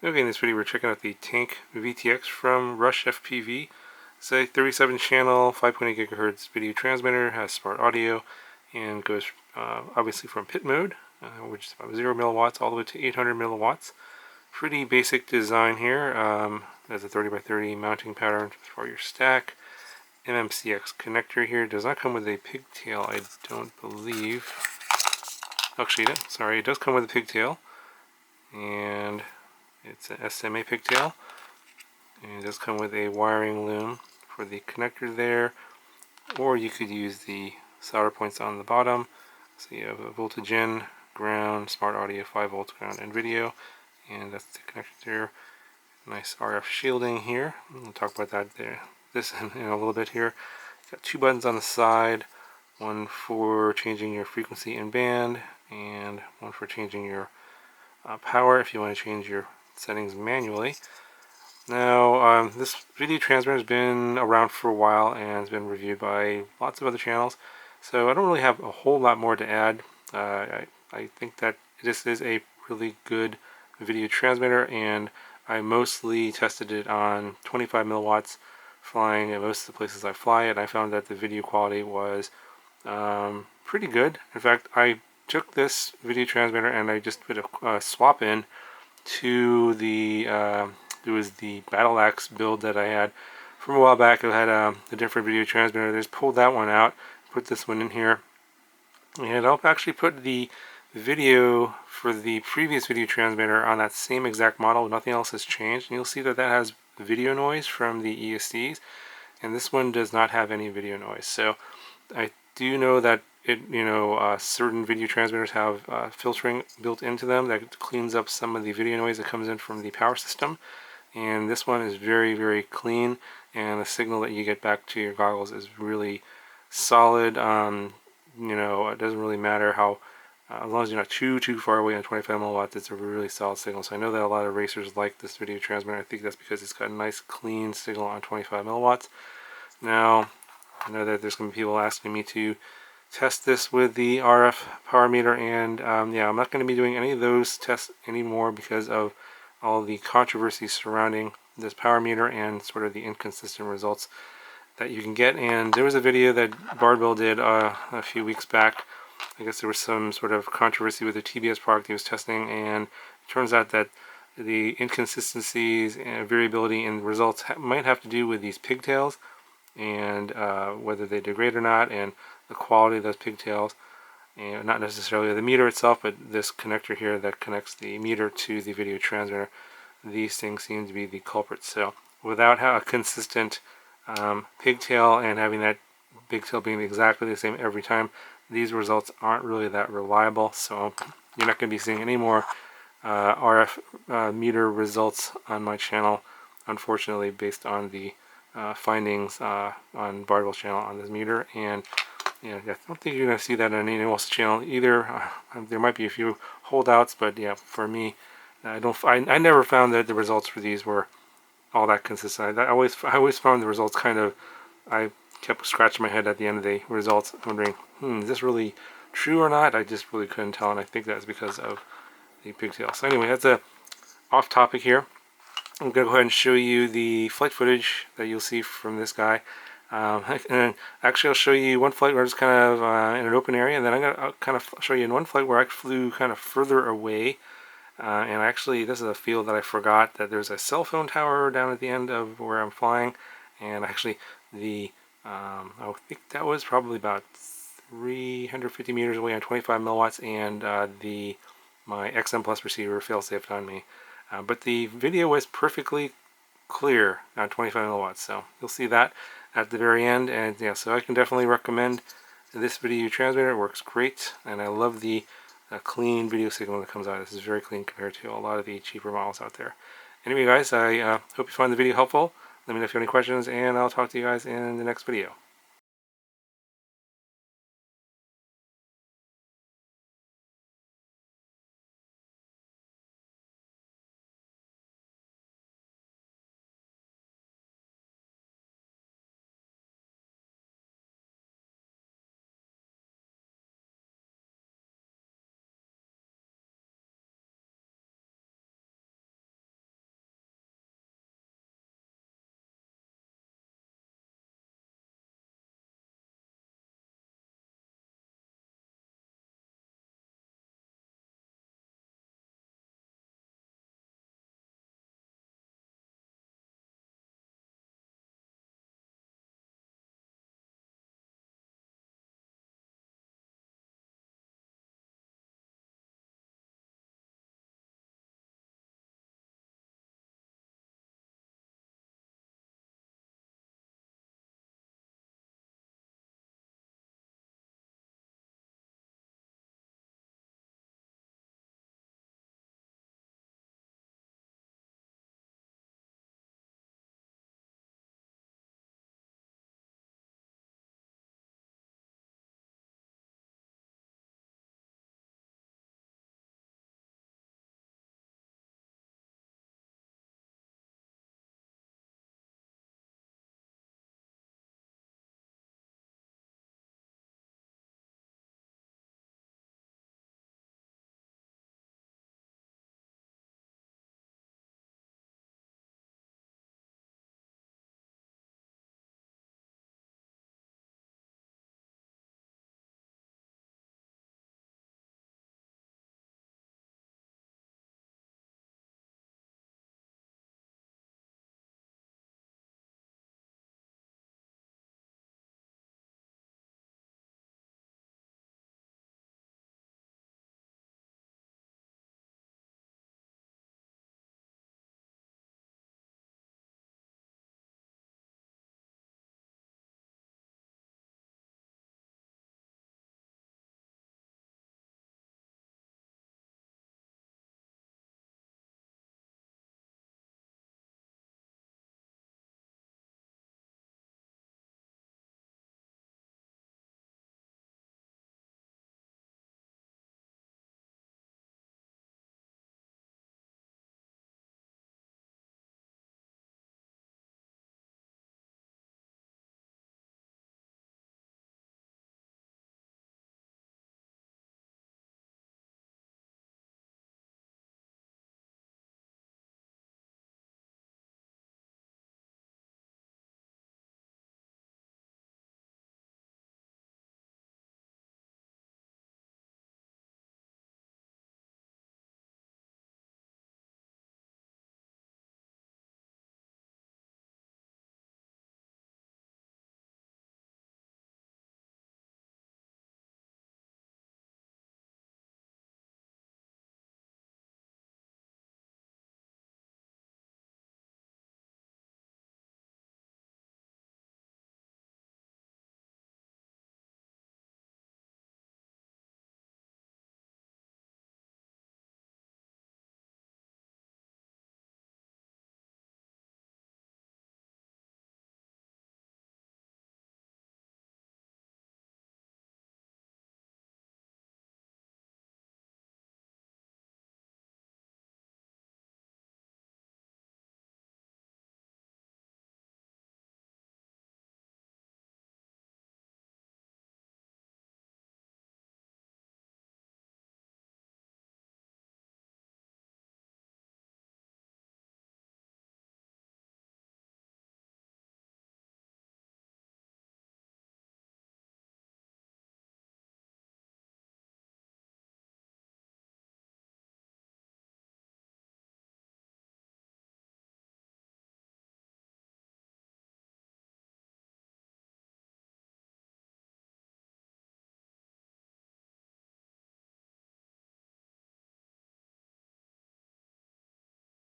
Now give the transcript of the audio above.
Okay, in this video we're checking out the Tank VTX from Rushfpv. It's a 37 channel, 5.8 gigahertz video transmitter, has smart audio, and goes obviously from pit mode, which is about 0 milliwatts, all the way to 800 milliwatts. Pretty basic design here. There's a 30x30 mounting pattern for your stack. MMCX connector here. Does not come with a pigtail, I don't believe. Actually, sorry, it does come with a pigtail. And it's an SMA pigtail, and it does come with a wiring loom for the connector there, or you could use the solder points on the bottom. So you have a voltage in, ground, smart audio, 5 volts ground, and video, and that's the connector there. Nice RF shielding here. We'll talk about that this in a little bit here. Got 2 buttons on the side, one for changing your frequency and band, and one for changing your power if you want to change your settings manually. Now, this video transmitter has been around for a while and has been reviewed by lots of other channels, so I don't really have a whole lot more to add. I think that this is a really good video transmitter, and I mostly tested it on 25 milliwatts flying at most of the places I fly it. I found that the video quality was pretty good. In fact, I took this video transmitter and I just put a swap in to the it was the Battle Axe build that I had from a while back. I had a different video transmitter. I just pulled that one out, put this one in here, and I'll actually put the video for the previous video transmitter on that same exact model. Nothing else has changed, and you'll see that that has video noise from the ESCs, and this one does not have any video noise. So I do know that certain video transmitters have filtering built into them that cleans up some of the video noise that comes in from the power system, and this one is very, very clean, and the signal that you get back to your goggles is really solid. It doesn't really matter how, as long as you're not too far away on 25 milliwatts, it's a really solid signal. So I know that a lot of racers like this video transmitter. I think that's because it's got a nice clean signal on 25 milliwatts. Now, I know that there's going to be people asking me to test this with the RF power meter, and yeah, I'm not going to be doing any of those tests anymore because of all the controversy surrounding this power meter and sort of the inconsistent results that you can get. And there was a video that Bardwell did a few weeks back. I guess there was some sort of controversy with the TBS product he was testing, and it turns out that the inconsistencies and variability in results might have to do with these pigtails and whether they degrade or not, and the quality of those pigtails, and not necessarily the meter itself, but this connector here that connects the meter to the video transmitter. These things seem to be the culprits. So without a consistent pigtail and having that pigtail being exactly the same every time, these results aren't really that reliable. So you're not going to be seeing any more RF meter results on my channel, unfortunately, based on the findings on Bardwell's channel on this meter. And yeah, I don't think you're going to see that on anyone else's channel either. There might be a few holdouts, but yeah, for me, I never found that the results for these were all that consistent. I always found the results kind of, I kept scratching my head at the end of the results, wondering, is this really true or not? I just really couldn't tell, and I think that's because of the pigtail. So anyway, that's a off topic here. I'm going to go ahead and show you the flight footage that you'll see from this guy. And actually I'll show you one flight where it's kind of in an open area, and then I'll kind of show you in one flight where I flew kind of further away. And actually this is a field that I forgot that there's a cell phone tower down at the end of where I'm flying, and actually I think that was probably about 350 meters away on 25 milliwatts, and my XM Plus receiver fail-safed on me. But the video was perfectly clear on 25 milliwatts, so you'll see that at the very end. And yeah, so I can definitely recommend this video transmitter. It works great, and I love the clean video signal that comes out. This is very clean compared to a lot of the cheaper models out there. Anyway guys, I hope you find the video helpful. Let me know if you have any questions, and I'll talk to you guys in the next video.